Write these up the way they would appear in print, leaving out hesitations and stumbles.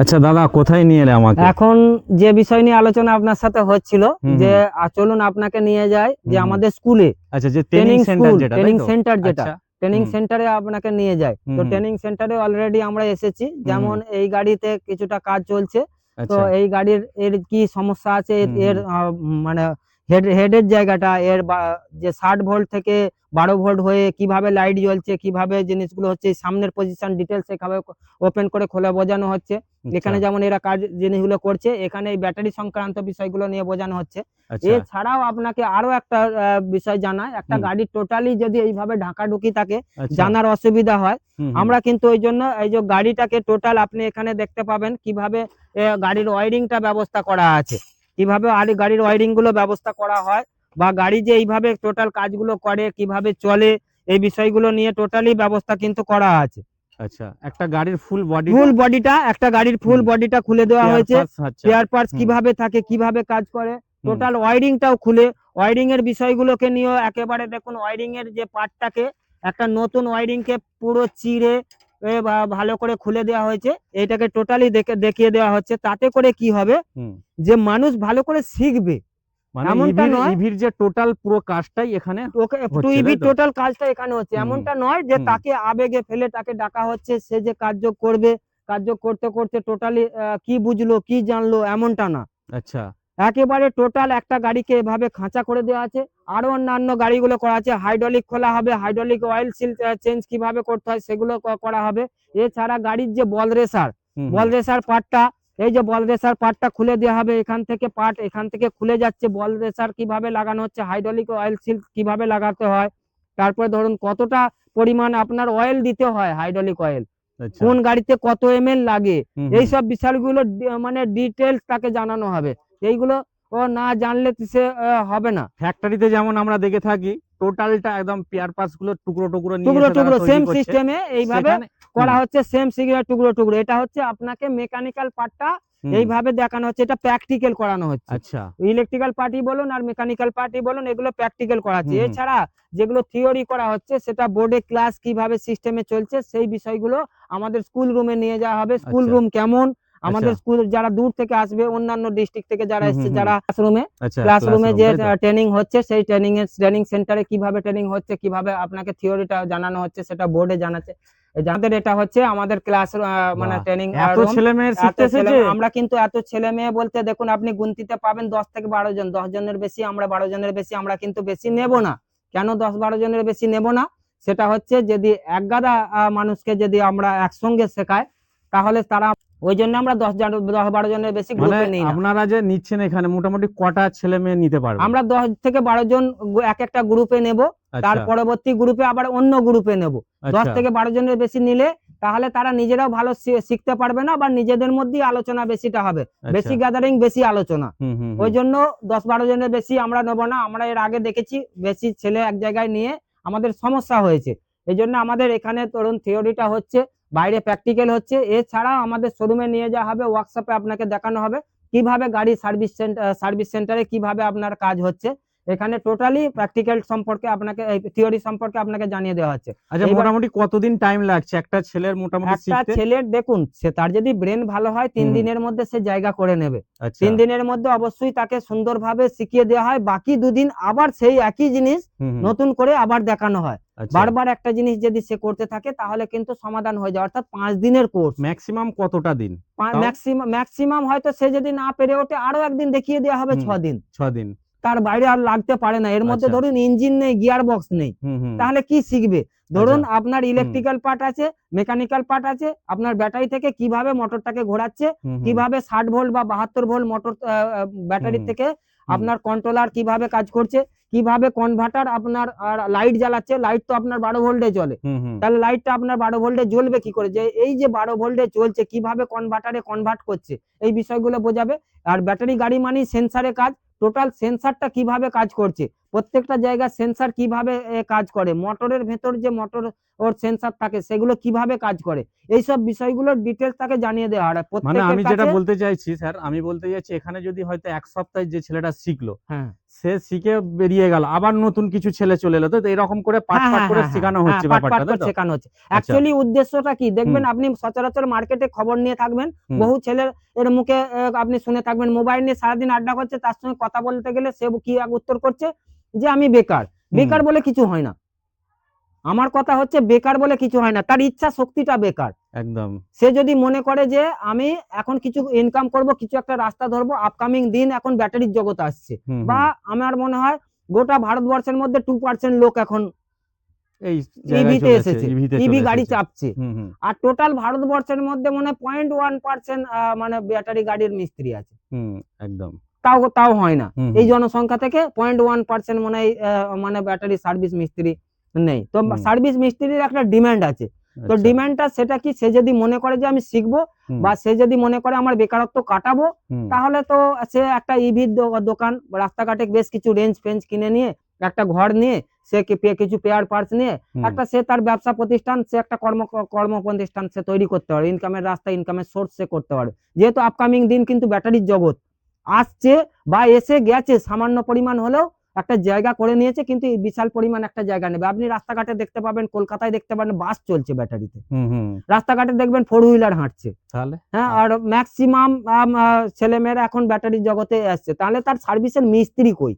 আচ্ছা দাদা, কোথায় নিয়ে এলে আমাকে? এখন যে বিষয় নিয়ে আলোচনা আপনার সাথে হচ্ছিল যে চলুন আপনাকে নিয়ে যাই যে আমাদের স্কুলে, আচ্ছা, যে ট্রেনিং সেন্টার যেটা, ট্রেনিং তাই তো? সেন্টার যেটা, আচ্ছা। ট্রেনিং সেন্টারে আপনাকে নিয়ে যাই। তো ট্রেনিং সেন্টারে অলরেডি আমরা এসেছি, যেমন এই গাড়িতে কিছুটা কাজ চলছে। তো আচ্ছা। এই গাড়ির এর কি সমস্যা আছে, এর মানে হেডের জায়গাটা, এর যে 60 ভোল্ট থেকে 12 ভোল্ট হয়ে কিভাবে লাইট জ্বলছে, কিভাবে জিনিসগুলো হচ্ছে, সামনের পজিশন ডিটেলস এভাবে ওপেন করে খোলা বোঝানো হচ্ছে। এখানে যেমন এরা কাজ জিনিসগুলো করছে, এখানে এই ব্যাটারি সংক্রান্ত বিষয়গুলো নিয়ে বোঝানো হচ্ছে। এছাড়াও আপনাকে আরো একটা বিষয় জানাই, একটা গাড়ি টোটালি যদি এইভাবে ঢাকাঢুকি থাকে, জানার অসুবিধা হয়, আমরা কিন্তু ওই জন্য এই যে গাড়িটাকে টোটাল আপনি এখানে দেখতে পাবেন কিভাবে গাড়ির ওয়ারিংটা ব্যবস্থা করা আছে, কিভাবে গাড়ির ওয়ারিং গুলো ব্যবস্থা করা হয়, বা গাড়ি যে এইভাবে টোটাল কাজগুলো করে কিভাবে চলে, এই বিষয়গুলো নিয়ে টোটালি ব্যবস্থা কিন্তু করা আছে। আচ্ছা, একটা গাড়ির ফুল বডিটা খুলে দেওয়া হয়েছে, স্পেয়ার পার্টস কিভাবে থাকে, কিভাবে কাজ করে, টোটাল ওয়ারিংটাও খুলে, ওয়ারিং এর বিষয়গুলোকে নিয়ে একেবারে দেখুন, ওয়ারিং এর যে পার্টটাকে, একটা নতুন ওয়ারিং কে পুরো চিরে ভালো করে খুলে দেওয়া হয়েছে, এটাকে টোটালি দেখিয়ে দেওয়া হচ্ছে। তাতে করে কি হবে, যে মানুষ ভালো করে শিখবে, এমনটা নয় ইভির যে টোটাল পুরো কাজটাই এখানে টোটাল কাজটা এখানে হচ্ছে, এমনটা নয় যে তাকে আবেগে ফেলে তাকে ডাকা হচ্ছে, সে যে কার্য করবে, কার্য করতে করতে টোটালি কি বুঝলো কি জানলো, এমনটা না। আচ্ছা, একেবারে টোটাল একটা গাড়িকে এভাবে খাঁচা করে দেওয়া আছে। আরো অন্যান্য গাড়িগুলো করা আছে, হাইড্রোলিক খোলা হবে, হাইড্রোলিক অয়েল সিল চেঞ্জ কিভাবে করতে হয় সেগুলো করা হবে। এছাড়া গাড়ির যে বল রেসার পার্টটা, এই যে বল রেসার পার্টটা খুলে দেওয়া হবে, এখান থেকে খুলে যাচ্ছে, বল রেসার কিভাবে লাগানো হচ্ছে, হাইড্রোলিক অয়েল সিল কিভাবে লাগাতে হয়, তারপরে ধরুন কতটা পরিমাণ আপনার অয়েল দিতে হয়, হাইড্রোলিক অয়েল কোন গাড়িতে কত ml লাগে, এইসব বিষয়গুলো মানে ডিটেলস তাকে জানানো হবে। এইগুলো ও না জানলে সে হবে না। ফ্যাক্টরিতে যেমন আমরা দেখে থাকি টোটালটা একদম পেয়ার পার্টস গুলো টুকরো টুকরো নিয়ে এসে তারা তৈরি সেম করছে, সিস্টেমে এইভাবে করা হচ্ছে, সেম সিগন্যাল টুকরো। এটা হচ্ছে আপনাকে মেকানিক্যাল পার্টটা এইভাবে দেখানো হচ্ছে, এটা প্র্যাকটিক্যাল করানো হচ্ছে। আচ্ছা, ইলেকট্রিক্যাল পার্টি বলুন আর মেকানিক্যাল পার্টি বলুন, এগুলো প্র্যাকটিক্যাল করা হচ্ছে। এছাড়া যেগুলো থিওরি করা হচ্ছে, সেটা বোর্ডে ক্লাস কিভাবে সিস্টেমে চলছে, সেই বিষয়গুলো আমাদের স্কুল রুমে নিয়ে যাওয়া হবে। স্কুল রুম কেমন, আমাদের স্কুল যারা দূর থেকে আসবে, অন্যান্য ডিস্ট্রিক্ট থেকে যারা এসছে, যারা ক্লাসরুমে যে ট্রেনিং হচ্ছে, সেই ট্রেনিং সেন্টারে কিভাবে ট্রেনিং হচ্ছে, কিভাবে আপনাকে থিওরিটা জানানো হচ্ছে, সেটা বোর্ডে জানাচ্ছে। যাদের এটা হচ্ছে আমাদের ক্লাস মানে ট্রেনিং আমরা কিন্তু এত ছেলে মেয়ে বলতে দেখুন, আপনি গুনতিতে পাবেন 10 থেকে 12 জন, 10 জনের বেশি, আমরা 12 জনের বেশি আমরা কিন্তু বেশি নেব না। কেন 10-12 জনের বেশি নেব না, সেটা হচ্ছে যদি এক গাদা মানুষকে যদি আমরা একসঙ্গে শেখাই, তাহলে তারা, ওই জন্য আমরা 10-12 জনের বেশি গ্রুপে নিই না। আপনারা যে নিচ্ছেন এখানে মোটামুটি কটা ছেলে মেয়ে নিতে পারবেন? আমরা 10 থেকে 12 জন এক একটা গ্রুপে নেব, তার পরবর্তী গ্রুপে আবার অন্য গ্রুপে নেব। 10 থেকে 12 জনের বেশি নিলে তাহলে তারা নিজেরাও ভালো শিখতে পারবে না, বা নিজেদের মধ্যেই আলোচনা বেশিটা হবে, বেশি গ্যাদারিং, বেশি আলোচনা। ওই জন্য 10-12 জনের বেশি আমরা নেব না। আমরা এর আগে দেখেছি বেশি ছেলে এক জায়গায় নিয়ে আমাদের সমস্যা হয়েছে। এই জন্য আমাদের এখানে ধরুন থিওরিটা হচ্ছে, বাইরে প্র্যাকটিক্যাল হচ্ছে। এছাড়া আমাদের শোরুমে নিয়ে যাওয়া হবে, ওয়ার্কশপে আপনাকে দেখানো হবে কিভাবে গাড়ি সার্ভিস সেন্টারে কিভাবে আপনার কাজ হচ্ছে। এখানে টোটালি প্র্যাকটিক্যাল সম্পর্কে আপনাকে, থিওরি সম্পর্কে আপনাকে জানিয়ে দেওয়া হচ্ছে। আচ্ছা, মোটামুটি কতদিন টাইম লাগছে একটা ছেলের মোটামুটি শিখতে? একটা ছেলের দেখুন, সে তার যদি ব্রেন ভালো হয় 3 দিনের মধ্যে সে জায়গা করে নেবে। 3 দিনের মধ্যে অবশ্যই তাকে সুন্দরভাবে শিখিয়ে দেওয়া হয়। বাকি 2 দিন আবার সেই একই জিনিস নতুন করে আবার দেখানো হয়। বারবার একটা জিনিস যদি সে করতে থাকে তাহলে কিন্তু সমাধান হয়ে যায়। অর্থাৎ 5 দিনের কোর্স। ম্যাক্সিমাম কতটা দিন? ম্যাক্সিমাম হয়তো সে যদি না পেরে ওঠে, আরো একদিন দেখিয়ে দেওয়া হবে 6 দিন। 6 দিন তার বাইরে আর লাগতে পারে না। এর মধ্যে ধরুন ইঞ্জিন নেই, গিয়ার বক্স নেই, তাহলে কি শিখবে? ধরুন আপনার ইলেকট্রিক্যাল পার্ট আছে, মেকানিক্যাল পার্ট আছে, আপনার ব্যাটারি থেকে কিভাবে মোটরটাকে ঘোরাচ্ছে, কিভাবে 60 ভোল্ট বা 72 ভোল্ট মোটর ব্যাটারি থেকে আপনার কন্ট্রোলার কিভাবে কাজ করছে, কিভাবে কনভার্টার আপনার লাইট জ্বালাচ্ছে, লাইট তো আপনার 12 ভোল্টে জ্বলে, তাহলে লাইটটা আপনার 12 ভোল্টে জ্বলবে কি করে, যে এই যে 12 ভোল্টে চলছে কিভাবে কনভার্টারে কনভার্ট করছে, এই বিষয়গুলো বোঝাবে। আর ব্যাটারি গাড়ি মানে সেন্সারে কাজ, টোটাল সেন্সারটা কিভাবে কাজ করছে, প্রত্যেকটা জায়গায় সেন্সার কিভাবে কাজ করে, মোটরের ভেতর যে মোটর ওর সেন্সর থাকে সেগুলো কিভাবে কাজ করে, এইসব বিষয়গুলোর ডিটেলস তাকে জানিয়ে দেওয়া হয় মানে প্রত্যেকের আমি যেটা কাছে। বলতে চাইছি স্যার, আমি বলতে চাইছি এখানে যদি হয়তো এক সপ্তাহে যে ছেলেটা শিখলো, হ্যাঁ সে শিখে বেরিয়ে গেল, আবার নতুন কিছু ছেলে চলে এলো, তো এরকম করে পাট হ্যাঁ পাট হ্যাঁ করে হ্যাঁ হ্যাঁ শেখানো হ্যাঁ, হচ্ছে পাট পাট ব্যাপারটা, তাই করে তো? শেখানো হচ্ছে। আচ্ছা। অ্যাকচুয়ালি উদ্দেশ্যটা কি দেখবেন, হুম আপনি সচরাচর মার্কেটে খবর নিয়ে থাকবেন, হুম বহু ছেলের এর মুখে আপনি শুনে থাকবেন মোবাইল নিয়ে সারাদিন আড্ডা করছে, তার সঙ্গে কথা বলতে গেলে সে কি উত্তর করছে যে আমি বেকার। হুম, বেকার বলে কিছু হয় না, আমার কথা হচ্ছে বেকার বলে কিছু হয় না, তার ইচ্ছা শক্তিটা বেকার। একদম। সে যদি মনে করে যে আমি এখন কিছু ইনকাম করব, কিছু একটা রাস্তা ধরবো, আপকামিং দিন এখন ব্যাটারির জগৎ আসছে, হুম বা হুম আমার মনে হয় গোটা ভারতবর্ষের মধ্যে 2% লোক এখন এই জায়গায় ইভিতে চলে এসেছে, এসেছে, ইভিতে ইভি চলে গাড়ি এসেছে। চাপছে। হুম হুম আর টোটাল ভারতবর্ষের মধ্যে মনে হয় 0.1% মানে ব্যাটারি গাড়ির মিস্ত্রি আছে, হুম একদম। তাও তাও হয় না। হুম এই হুম জনসংখ্যা থেকে 0.1% মনে হয় মানে ব্যাটারি সার্ভিস মিস্ত্রি নেই। তো হুম, সার্ভিস মিস্ত্রির একটা ডিমান্ড আছে। তো আচ্ছা। ডিমান্ডটা সেটা কি, সে যদি মনে করে যে আমি শিখবো, হুম বা সে যদি মনে করে আমার বেকারত্ব কাটাবো, হুম তাহলে তো সে একটা ইভির দোকান রাস্তাঘাটে বেশ কিছু রেঞ্জ ফেঞ্জ কিনে নিয়ে, একটা ঘর নিয়ে, সে কিছু পেয়ার পার্টস নিয়ে হুম একটা সে তার ব্যবসা প্রতিষ্ঠান, সে একটা কর্ম প্রতিষ্ঠান সে তৈরি করতে পারে, ইনকামের রাস্তা, ইনকামের সোর্স সে করতে পারে। যেহেতু আপকামিং দিন কিন্তু ব্যাটারির জগৎ আসছে বা এসে গেছে, সামান্য পরিমাণ হলেও একটা জায়গা করে নিয়েছে, কিন্তু এই বিশাল পরিমাণ একটা জায়গা নেবে। আপনি রাস্তাঘাটে দেখতে পাবেন, কলকাতায় দেখতে পাবেন বাস চলছে ব্যাটারিতে, হুম হুম রাস্তাঘাটে দেখবেন 4 হুইলার হাঁটছে। তাহলে হ্যাঁ, আর ম্যাক্সিমাম ছেলেমেয়েরা এখন ব্যাটারির জগতে আসছে, তাহলে তার সার্ভিসের মিস্ত্রি কই?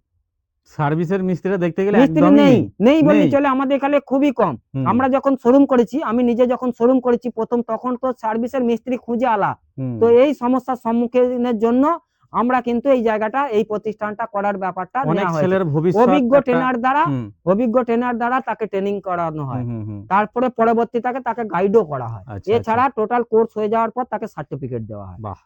সার্ভিসের মিস্ত্রিরা দেখতে গেলে মিস্ত্রি একদমই নেই, নেই। নেই বললেই নেই। চলে, আমাদের এখানে খুবই কম। হুম আমরা যখন শোরুম করেছি, আমি নিজে যখন শোরুম করেছি প্রথম, তখন তো সার্ভিসের মিস্ত্রি খুঁজে আলা। হুম তো এই সমস্যার সম্মুখীনের জন্য আমরা কিন্তু এই জায়গাটা, এই প্রতিষ্ঠানটা করার ব্যাপারটা অনেক নেওয়া হয়েছে। ছেলের ভবিষ্যৎ অভিজ্ঞ একটা। ট্রেনার দ্বারা, হুম অভিজ্ঞ ট্রেনার দ্বারা তাকে ট্রেনিং করানো হুম হয়, হুম হুম তারপরে পরবর্তীতে তাকে গাইডও করা হয়। আচ্ছা আচ্ছা। এছাড়া টোটাল কোর্স হয়ে যাওয়ার পর তাকে সার্টিফিকেট দেওয়া হয়। বাহ।